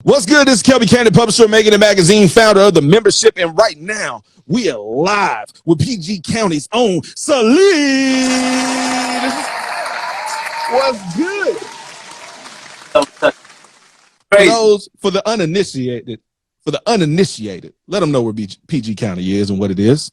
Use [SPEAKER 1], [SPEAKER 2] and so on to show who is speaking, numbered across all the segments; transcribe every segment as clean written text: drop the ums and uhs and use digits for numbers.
[SPEAKER 1] What's good? This is Kelby Candy, publisher, Makin It Magazine, founder of the membership, and right now we are live with PG County's own Sailid. What's good? For the uninitiated, let them know where PG County is and what it is.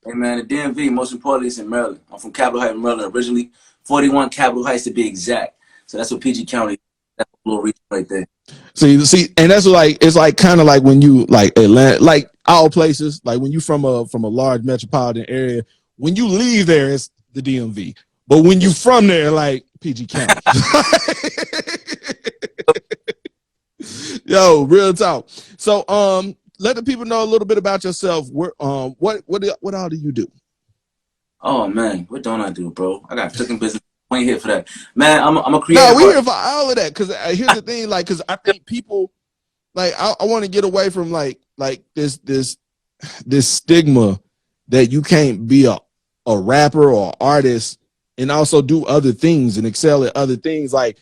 [SPEAKER 2] Hey man, the DMV, most importantly, is in Maryland. I'm from Capitol Heights, Maryland, originally. 41 Capitol Heights to be exact. So that's what PG County. That's a little region right there.
[SPEAKER 1] See, and that's like it's like kind of like when you like Atlanta, like all places, like when you from a large metropolitan area, when you leave there, it's the DMV. But when you from there, like PG County. Yo, real talk. So let the people know a little bit about yourself. What all do you do?
[SPEAKER 2] Oh man, what don't I do, bro? I got cooking business. We ain't here for that, man. I'm a creative.
[SPEAKER 1] No, we're here for all of that. Because here's the thing, like, because I think people, like, I want to get away from like this stigma that you can't be a rapper or artist and also do other things and excel at other things. Like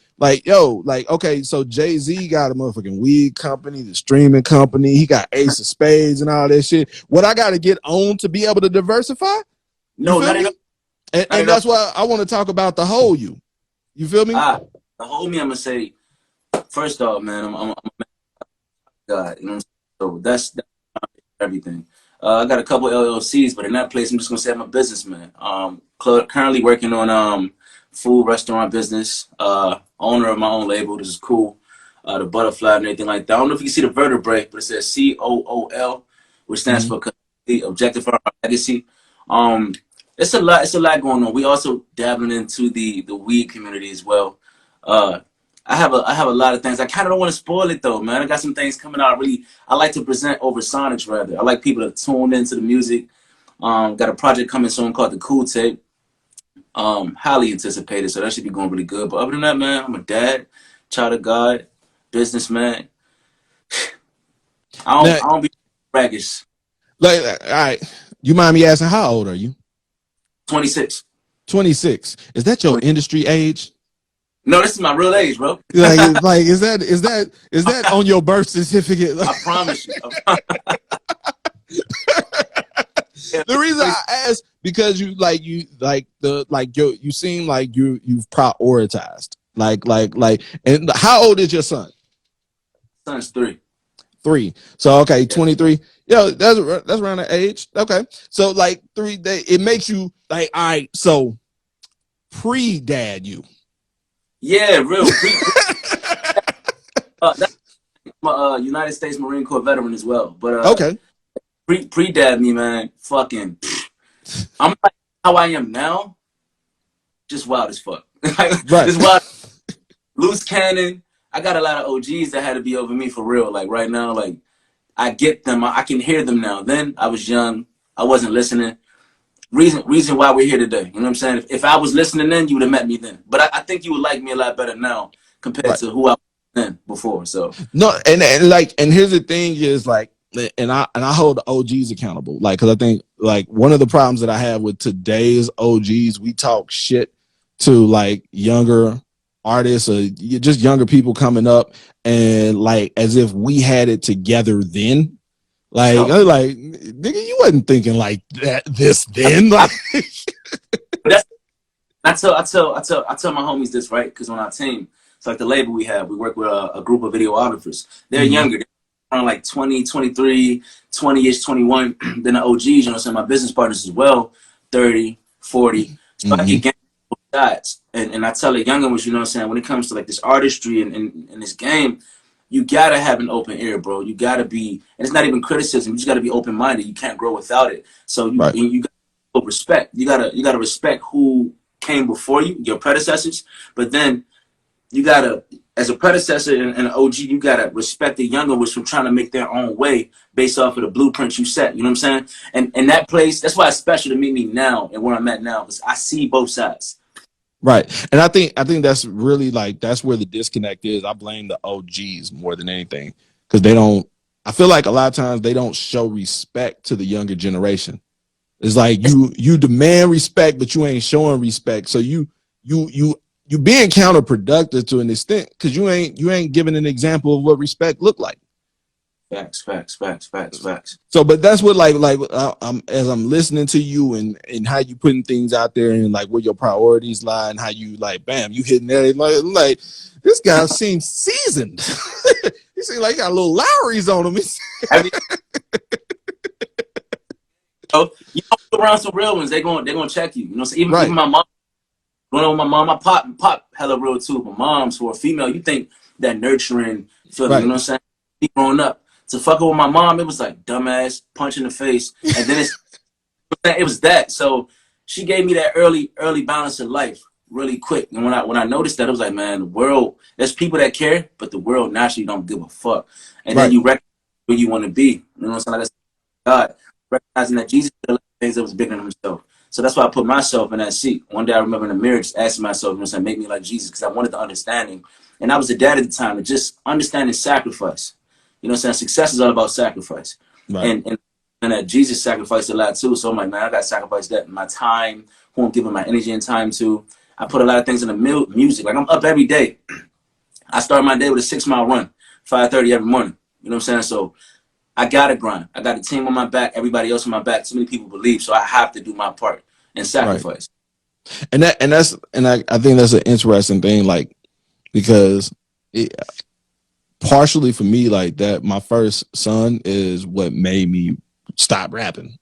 [SPEAKER 1] yo, like, okay, so Jay-Z got a motherfucking weed company, the streaming company, he got Ace of Spades and all that shit. What I got to get on to be able to diversify?
[SPEAKER 2] No, not enough.
[SPEAKER 1] And that's why I want to talk about the whole you. You feel me?
[SPEAKER 2] The whole me, I'm gonna say, first off, man, I'm God, you know what I'm saying? So that's everything. I got a couple LLCs, but in that place, I'm just gonna say I'm a businessman. Currently working on food restaurant business. Owner of my own label. This is cool. The butterfly and everything like that. I don't know if you can see the vertebrae, but it says COOL, which stands for Objective for Our Legacy. It's a lot going on. We also dabbling into the weed community as well. I have a lot of things. I kind of don't want to spoil it though, man. I got some things coming out. I like to present over sonics rather. I like people to tune into the music. Got a project coming soon called the Cool Tape. Highly anticipated, so that should be going really good. But other than that, man, I'm a dad, child of God, businessman. I don't be braggish.
[SPEAKER 1] Like, all right, you mind me asking, how old are you?
[SPEAKER 2] 26.
[SPEAKER 1] 26. Is that your industry age?
[SPEAKER 2] No, this is my real age, bro.
[SPEAKER 1] like is that on your birth certificate?
[SPEAKER 2] I promise you.
[SPEAKER 1] The reason I ask, because you seem like you've prioritized. Like and how old is your son?
[SPEAKER 2] Son's 3.
[SPEAKER 1] So okay, 23. Yeah, that's around the age. Okay. So like 3 days, it makes you like, all right, so pre-dad you.
[SPEAKER 2] Yeah, real. That's my United States Marine Corps veteran as well. But
[SPEAKER 1] okay.
[SPEAKER 2] Pre-dad me, man. Fucking I'm like how I am now. Just wild as fuck. Right. Just wild. Loose cannon. I got a lot of OGs that had to be over me for real. Like right now, like I get them. I can hear them now. Then I was young. I wasn't listening. Reason why we're here today. You know what I'm saying? If I was listening then, you would have met me then. But I think you would like me a lot better now compared to who I was then before. So
[SPEAKER 1] no, and here's the thing is like, and I hold the OGs accountable. Like, because I think like one of the problems that I have with today's OGs, we talk shit to like younger artists or just younger people coming up, and like as if we had it together then. Like, I was like, nigga, you wasn't thinking like that this then. Like,
[SPEAKER 2] I tell my homies this, right? Because on our team, it's like the label we have. We work with a group of videographers. They're younger, they're around like 20, 23, 20-ish, 21. Then the OGs, you know, some of my business partners as well, 30, 40. So I get both sides. And I tell the younger ones, you know what I'm saying, when it comes to like this artistry and this game, you gotta have an open ear, bro. You gotta be, and it's not even criticism. You just gotta be open minded. You can't grow without it. So you gotta respect. You gotta respect who came before you, your predecessors. But then you gotta, as a predecessor and an OG, you gotta respect the younger ones from trying to make their own way based off of the blueprint you set. You know what I'm saying? And that place, that's why it's special to meet me now and where I'm at now, because I see both sides.
[SPEAKER 1] Right. And I think that's really like, that's where the disconnect is. I blame the OGs more than anything, because I feel like a lot of times they don't show respect to the younger generation. It's like you demand respect, but you ain't showing respect. So you you being counterproductive to an extent because you ain't giving an example of what respect look like.
[SPEAKER 2] Facts.
[SPEAKER 1] So, but that's what I'm as I'm listening to you and how you putting things out there and like where your priorities lie and how you like, bam, you hitting that like this guy seems seasoned. He seems like he got little Lowry's on him.
[SPEAKER 2] You know, around some real ones, they're gonna check you. You know, so even
[SPEAKER 1] Right.
[SPEAKER 2] even my mom, going on with my mom, my pop hella real too. But moms who are female, you think that nurturing, feel me,
[SPEAKER 1] Right.
[SPEAKER 2] you know what I'm saying? Growing up, to fuck with my mom, it was like dumbass punch in the face, and then it was that. So she gave me that early balance of life really quick. And when I noticed that, it was like, man, the world, there's people that care, but the world naturally don't give a fuck. And then you recognize where you want to be. You know what I'm saying? Like that's God, recognizing that Jesus did things that was bigger than himself. So that's why I put myself in that seat. One day I remember in the mirror just asking myself, you know what I'm saying, make me like Jesus, because I wanted the understanding. And I was a dad at the time, and just understanding sacrifice. You know what I'm saying? Success is all about sacrifice.
[SPEAKER 1] Right.
[SPEAKER 2] And that Jesus sacrificed a lot too. So I'm like, man, I got to sacrifice that. My time, who I'm giving my energy and time to. I put a lot of things in the music. Like I'm up every day. I start my day with a 6-mile run, 5:30 every morning. You know what I'm saying? So I got to grind. I got a team on my back, everybody else on my back. Too many people believe. So I have to do my part and sacrifice.
[SPEAKER 1] Right. I think that's an interesting thing, like, because partially for me, like that, my first son is what made me stop rapping.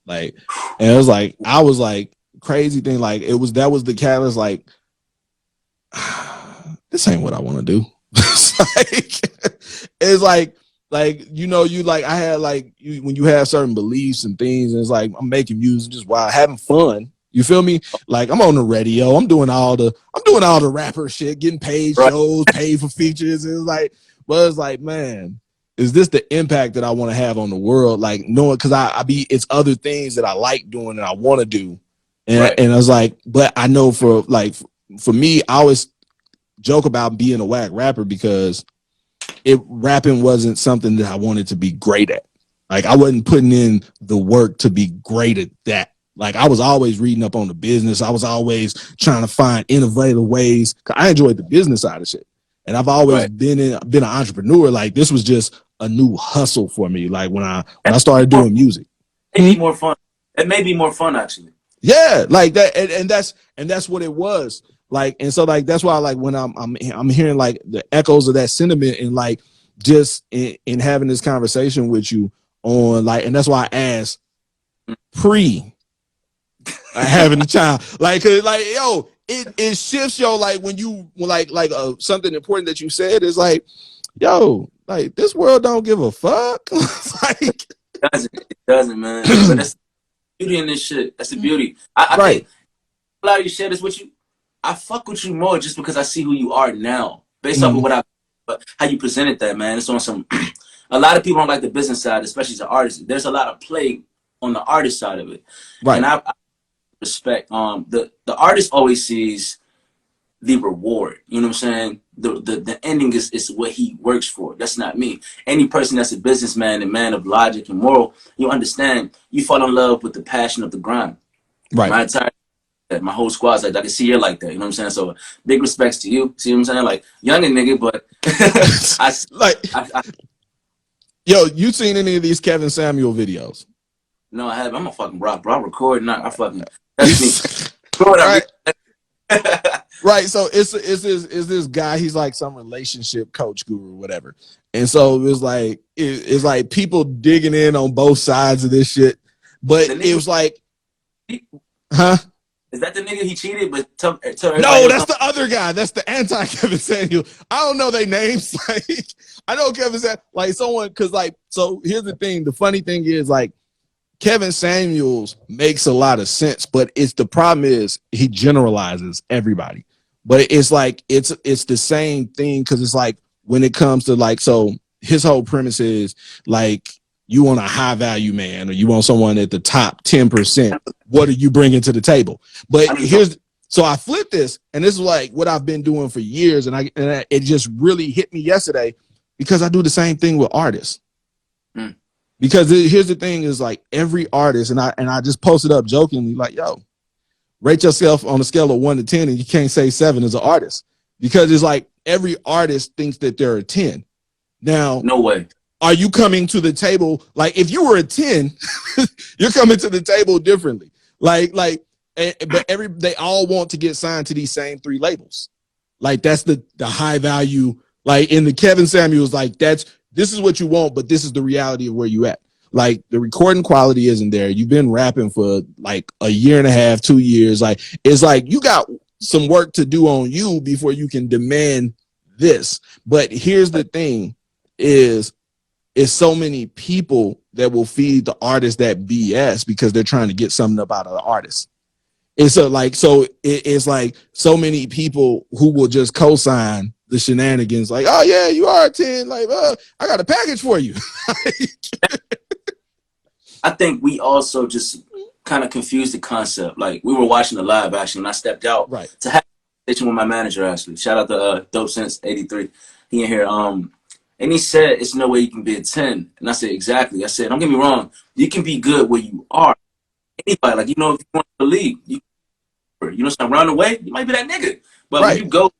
[SPEAKER 1] Like, and it was like, I was like, crazy thing. Like that was the catalyst. Like, this ain't what I want to do. It's like, you know, you like, I had like, when you have certain beliefs and things, and it's like, I'm making music just while having fun. You feel me? Like I'm on the radio, I'm doing all the rapper shit, getting paid shows, paid for features. It's like, well, it's like, man, is this the impact that I want to have on the world? Like knowing, because it's other things that I like doing and I want to do. And I was like, but I know for me, I always joke about being a whack rapper because rapping wasn't something that I wanted to be great at. Like I wasn't putting in the work to be great at that. Like I was always reading up on the business. I was always trying to find innovative ways. Cause I enjoyed the business side of shit. And I've always been an entrepreneur. Like this was just a new hustle for me. Like when I started doing music.
[SPEAKER 2] It may be more fun. It may be more fun actually.
[SPEAKER 1] Yeah, like that, and that's what it was. Like, and so like that's why like when I'm hearing like the echoes of that sentiment and like just in having this conversation with you on like, and that's why I asked pre having a child, like, cause like, yo, it shifts, yo, like when you like something important that you said is like, yo, like this world don't give a fuck. Like,
[SPEAKER 2] it doesn't, man. But that's the beauty in this shit. That's the beauty. I think a lot of you share this with you. I fuck with you more just because I see who you are now, based off of how you presented that, man. It's on some. A lot of people don't like the business side, especially as an artist. There's a lot of play on the artist side of it, and I respect. The artist always sees the reward. You know what I'm saying? The ending is what he works for. That's not me. Any person that's a businessman and man of logic and moral, you understand. You fall in love with the passion of the grind.
[SPEAKER 1] Right.
[SPEAKER 2] My whole squad's like, I can see you're like that. You know what I'm saying? So big respects to you. See what I'm saying? Like youngin' nigga, but
[SPEAKER 1] yo, you seen any of these Kevin Samuel videos?
[SPEAKER 2] No, I haven't. I'm a fucking bro. I record, not I fucking. That's me.
[SPEAKER 1] Right. So it's this guy. He's like some relationship coach guru, or whatever. And so it's like people digging in on both sides of this shit. But it was like, huh?
[SPEAKER 2] Is that the nigga he cheated? But
[SPEAKER 1] no, that's the other guy. That's the anti Kevin Samuel. I don't know their names. Like, I know Kevin Samuel, like someone, because like, so here's the thing. The funny thing is like Kevin Samuels makes a lot of sense, but the problem is he generalizes everybody. But it's like it's the same thing because it's like when it comes to like, so his whole premise is like, you want a high value man or you want someone at the top 10%. What are you bringing to the table? But so I flipped this, and this is like what I've been doing for years, and it just really hit me yesterday because I do the same thing with artists. Because here's the thing is like every artist, and I just posted up jokingly like, yo, rate yourself on a scale of 1 to 10, and you can't say 7 as an artist, because it's like every artist thinks that they're a 10. Now,
[SPEAKER 2] No way.
[SPEAKER 1] are you coming to the table like if you were a 10, you're coming to the table differently. But they all want to get signed to these same 3 labels. Like that's the high value. Like in the Kevin Samuels, like this is what you want, but this is the reality of where you at. Like the recording quality isn't there. You've been rapping for like a year and a half, 2 years. Like it's like you got some work to do on you before you can demand this. But here's the thing: is so many people that will feed the artist that BS because they're trying to get something up out of the artist. It's like so many people who will just co-sign the shenanigans, like, oh yeah, you are a 10, like I got a package for you.
[SPEAKER 2] I think we also just kind of confused the concept. Like we were watching the live action and I stepped out
[SPEAKER 1] right
[SPEAKER 2] to have a conversation with my manager, actually. Shout out to Dope Sense 83. He in here. And he said, it's no way you can be a 10. And I said, exactly. I said, don't get me wrong. You can be good where you are. Anybody, like, you know, if you want to league, you know, so around the way, you might be that nigga. But
[SPEAKER 1] right.
[SPEAKER 2] when you go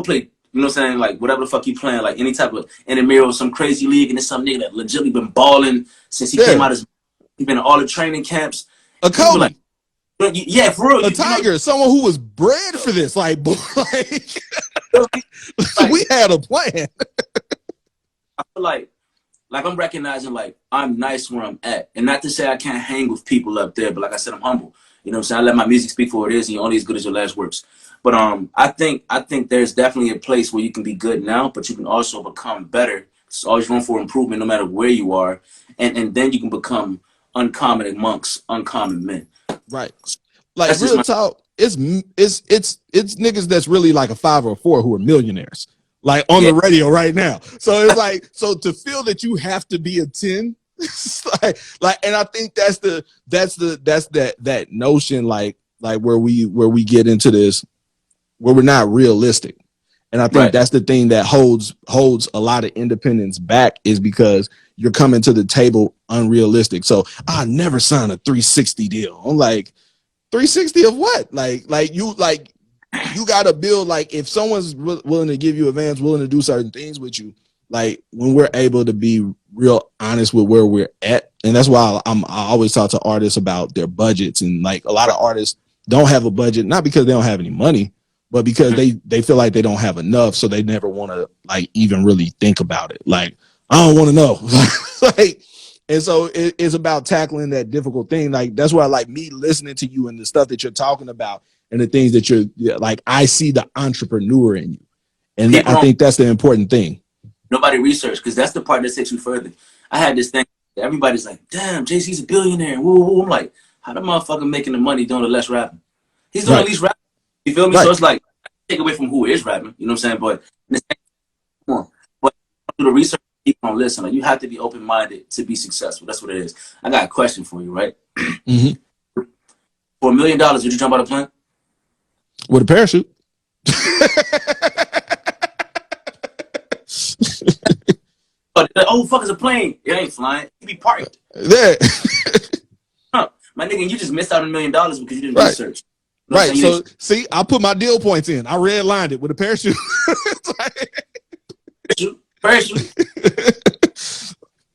[SPEAKER 2] play, you know what I'm saying, like, whatever the fuck you playing, like, any type of intramural, some crazy league, and it's some nigga that legitimately been balling since he came out of, he been in all the training camps.
[SPEAKER 1] A Kobe.
[SPEAKER 2] Like, yeah, for real.
[SPEAKER 1] A Tiger, someone who was bred for this. Like we had a plan.
[SPEAKER 2] I feel like I'm recognizing like I'm nice where I'm at, and not to say I can't hang with people up there, but like I said, I'm humble. You know what I'm saying? I let my music speak for what it is, and you're only as good as your last works. But I think there's definitely a place where you can be good now, but you can also become better. It's always room for improvement, no matter where you are, and then you can become uncommon amongst uncommon men.
[SPEAKER 1] Right. Like that's real talk. It's niggas that's really like a 5 or a 4 who are millionaires. Like on the radio right now. So it's like, so to feel that you have to be a 10, like, and I think that's that notion, like where we get into this, where we're not realistic. And I think that's the thing that holds a lot of independents back, is because you're coming to the table unrealistic. So I never signed a 360 deal. I'm like, 360 of what? Like you got to build, like if someone's willing to give you advance, willing to do certain things with you, like when we're able to be real honest with where we're at. And that's why I always talk to artists about their budgets. And like a lot of artists don't have a budget, not because they don't have any money, but because they feel like they don't have enough. So they never want to like even really think about it. Like, I don't want to know. Like, and so it's about tackling that difficult thing. Like, that's why I like me listening to you and the stuff that you're talking about and the things that you're like, I see the entrepreneur in you. And I think that's the important thing.
[SPEAKER 2] Nobody research, because that's the part that takes you further. I had this thing, everybody's like, damn, Jay-Z's a billionaire. Woo, woo. I'm like, how the motherfucker making the money doing the less rapping? He's doing the least rapping. You feel me? So it's like, take away from who is rapping, you know what I'm saying? But come on. But do the research, people don't listen. Like, you have to be open-minded to be successful. That's what it is. I got a question for you, right? Mm-hmm. For $1 million, would you jump out of a plane?
[SPEAKER 1] With a parachute.
[SPEAKER 2] Oh, fuck, it's a plane. It ain't flying. You be parked.
[SPEAKER 1] Yeah.
[SPEAKER 2] My nigga, you just missed out on $1 million because you didn't research. You know
[SPEAKER 1] right. So see, I put my deal points in. I redlined it with a parachute.
[SPEAKER 2] Parachute.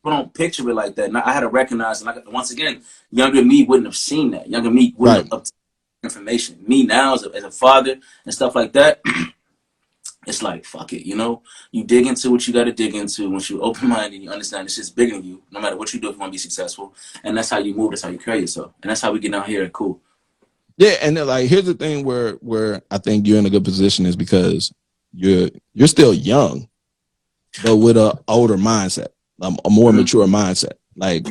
[SPEAKER 2] But don't picture it like that. And I had to recognize, and once again, younger me wouldn't have seen that. Younger me wouldn't have obtained information. Me now, as a father and stuff like that, it's like, fuck it, you know? You dig into what you got to dig into. Once you're open-minded, you understand it's just bigger than you, no matter what you do if you want to be successful. And that's how you move. That's how you carry yourself. And that's how we get out here. Cool. Yeah,
[SPEAKER 1] and then, like, here's the thing where I think you're in a good position is because you're still young, but with an older mindset, a more mature mindset. You're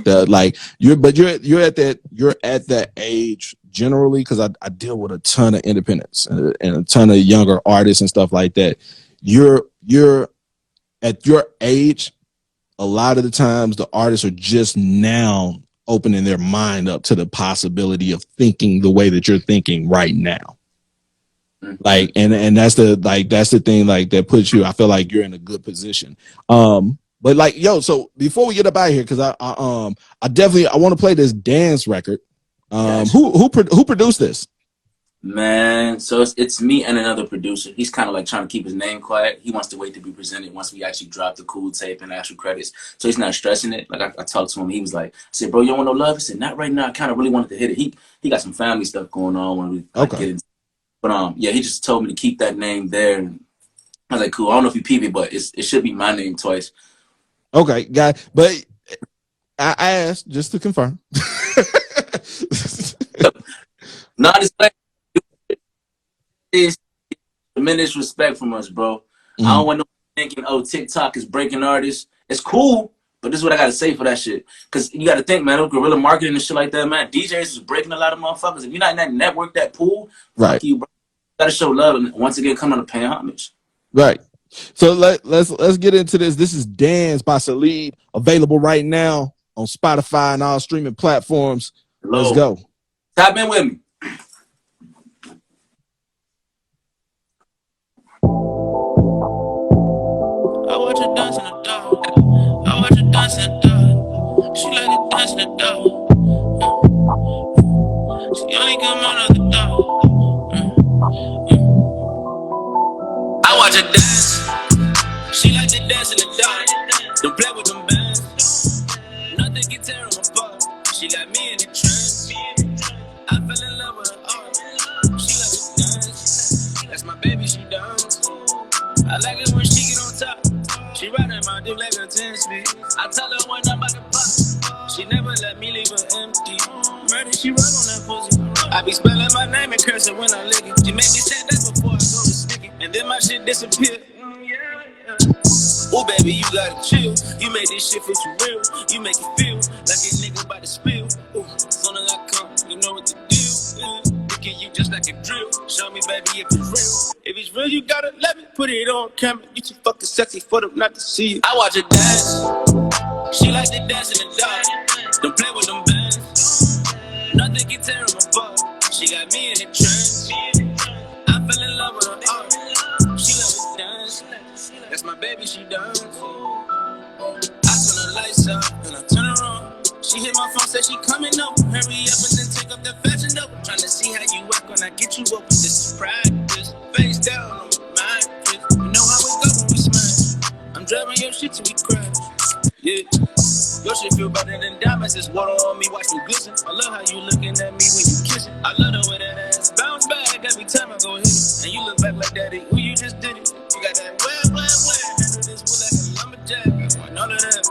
[SPEAKER 1] at that age generally, because I deal with a ton of independents and a ton of younger artists and stuff like that. You're at your age, a lot of the times the artists are just now opening their mind up to the possibility of thinking the way that you're thinking right now. Like, and that's the thing, like, that puts you, I feel like you're in a good position. But like, yo, so before we get up out of here, because I want to play this dance record. Who produced this?
[SPEAKER 2] Man, so it's me and another producer. He's kind of like trying to keep his name quiet. He wants to wait to be presented once we actually drop the cool tape and actual credits. So he's not stressing it. Like I talked to him, he was like, I said, bro, you don't want no love? He said, not right now. I kind of really wanted to hit it. He got some family stuff going on when we get into. But yeah, he just told me to keep that name there. And I was like, cool. I don't know if you peep it, but it should be my name twice.
[SPEAKER 1] Okay, guy. But I asked just to confirm.
[SPEAKER 2] Not is tremendous respect from us, bro. I don't want no thinking, oh, TikTok is breaking artists. It's cool, but this is what I gotta say for that shit. Cause you gotta think, man, guerrilla marketing and shit like that, man. DJs is breaking a lot of motherfuckers. If you're not in that network, that pool, fuck you, bro. You gotta show love and once again come on to pay homage.
[SPEAKER 1] Right. So let's get into this. This is Dance by Sailid, available right now on Spotify and all streaming platforms. Hello. Let's go.
[SPEAKER 2] Tap in with me.
[SPEAKER 3] I watch her dance in the dark. I watch her dance in the dark. She like to dance in the dark. She only come out of the dark. I watch her dance. She like to dance in the dark. Don't play with them bands. Nothing can tear them apart. She got me in the trance. I fell in love with her art. She like to dance. That's my baby, she dance. I like it when she get on top. She riding my dick like a 10-speed. I tell her when I'm about to pop. She never let me leave her empty. Murder, she run on that pussy. I be spelling my name and cursing when I lick it. She make me say that before I go to stick it. And then my shit disappear. Oh baby, you gotta chill. You make this shit feel too real. You make it feel like a nigga about to spill. Ooh, as soon as I come, you know what the deal is. Looking you just like a drill. Show me, baby, if it's real. If it's real, you gotta let me put it on camera. You too fucking sexy for them not to see you. I watch her dance. She like to dance in the dark. Don't play with them bands. Nothing can tear them apart. She got me in the trance. I fell in love with her art. She love to dance. That's my baby, she dance. I turn the lights out and I turn her on. She hit my phone, said she coming up. Hurry up and then take up that fashion up. Trying to see how you act when I get you up. This is practice. Face down on my mattress. You know how it goes when we smash. I'm driving your shit till we crash. Yeah. Your shit feel better than diamonds. It's water on me, watch me glisten. I love how you looking at me when you kiss it. I love the way that ass bounce back every time I go hit it. And you look back like daddy, who you just did it. You got that wham. Handle this wood like a lumberjack. I want none of that.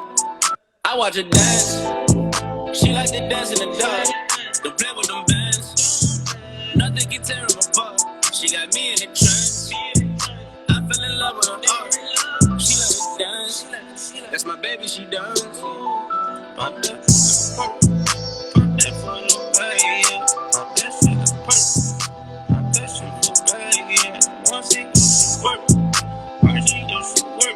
[SPEAKER 3] I watch her dance. She like to dance in the dark. Don't play with them bands. Nothing can tear them apart. She got me in the trance. I fell in love with her art. She like to dance. That's my baby, she dance. Pop that for nobody, yeah. Pop that shit is perfect. Pop that shit for bad, yeah. Once it goes to work.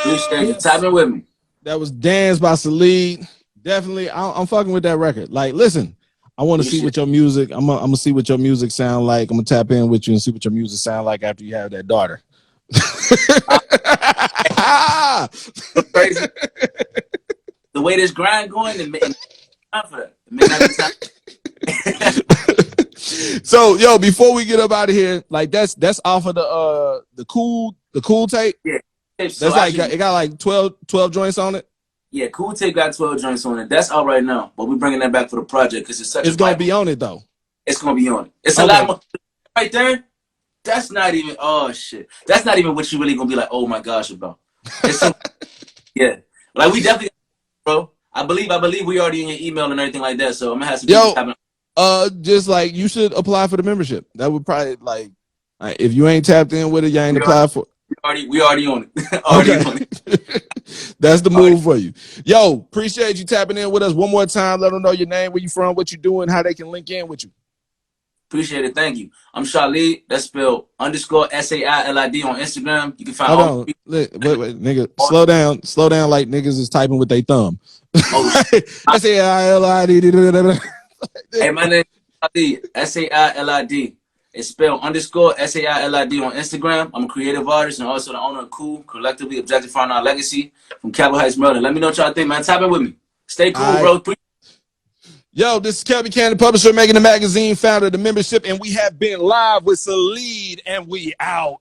[SPEAKER 2] Appreciate you. Tap in with me.
[SPEAKER 1] That was Dance by Sailid. Definitely, I'm fucking with that record. Like, listen, I want to see what your music. I'm gonna see what your music sound like. I'm gonna tap in with you and see what your music sound like after you have that daughter.
[SPEAKER 2] Crazy. The way this grind going, it makes time for that.
[SPEAKER 1] So, yo, before we get up out of here, like that's off of the cool tape.
[SPEAKER 2] Yeah.
[SPEAKER 1] That's so like it got like 12 joints on it.
[SPEAKER 2] Yeah, Cool Tape got 12 joints on it. That's all right now, but we're bringing that back for the project because it's such.
[SPEAKER 1] It's gonna be on it though.
[SPEAKER 2] It's gonna be on it. It's a lot more right there. That's not even. Oh shit. That's not even what you really gonna be like. Oh my gosh, about. Yeah, like we definitely, bro. I believe we already in your email and everything like that. So I'm gonna have some.
[SPEAKER 1] Just like you should apply for the membership. That would probably like if you ain't tapped in with it, you ain't applied for.
[SPEAKER 2] We already on it. On
[SPEAKER 1] it. That's the move for you. Yo, appreciate you tapping in with us one more time. Let them know your name, where you from, what you doing, how they can link in with you.
[SPEAKER 2] Appreciate it. Thank you. I'm Sailid. That's spelled _SAILID on Instagram. You can find
[SPEAKER 1] Hold
[SPEAKER 2] all
[SPEAKER 1] on. Wait, nigga. Slow down. Slow down like niggas is typing with their thumb.
[SPEAKER 2] Oh,
[SPEAKER 1] SAILID.
[SPEAKER 2] hey, my name is Sailid. SAILID. It's spelled _SAILID on Instagram. I'm a creative artist and also the owner of Cool, collectively objectifying our legacy from Capitol Heights, Maryland. Let me know what y'all think, man. Tap in with me. Stay cool, bro.
[SPEAKER 1] Yo, this is Kelby Cannon, publisher, Makin It Magazine, founder of the membership, and we have been live with Sailid, and we out.